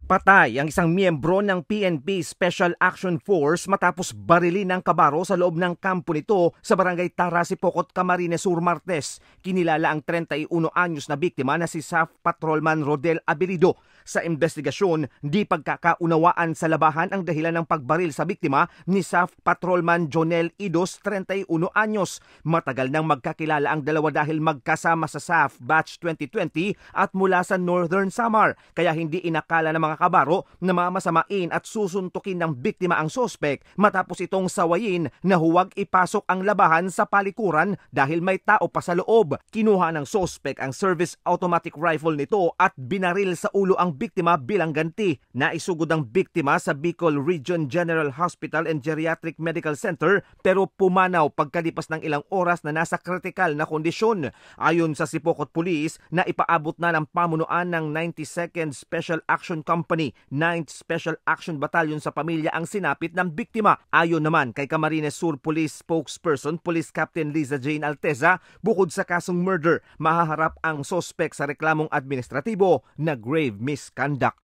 Patay ang isang miyembro ng PNP Special Action Force matapos barilin ng kabaro sa loob ng kampo nito sa barangay Tarasi, Poco't, Camarines Sur, Martes. Kinilala ang 31 anyos na biktima na si SAF Patrolman Rodel Aberido. Sa investigasyon, di pagkakaunawaan sa labahan ang dahilan ng pagbaril sa biktima ni SAF Patrolman Jonel Idos, 31 anyos. Matagal nang magkakilala ang dalawa dahil magkasama sa SAF Batch 2020 at mula sa Northern Samar, kaya hindi inakala ng mga kabaro na mamasamain at susuntukin ng biktima ang sospek matapos itong sawayin na huwag ipasok ang labahan sa palikuran dahil may tao pa sa loob. Kinuha ng sospek ang service automatic rifle nito at binaril sa ulo ang biktima bilang ganti. Naisugod ang biktima sa Bicol Region General Hospital and Geriatric Medical Center pero pumanaw pagkalipas ng ilang oras na nasa kritikal na kondisyon. Ayon sa Sipocot Police, na ipaabot na ng pamunuan ng 92nd Special Action Company 9th Special Action Battalion sa pamilya ang sinapit ng biktima. Ayon naman kay Camarines Sur Police Spokesperson Police Captain Liza Jane Alteza, bukod sa kasong murder, mahaharap ang sospek sa reklamong administratibo na grave misconduct.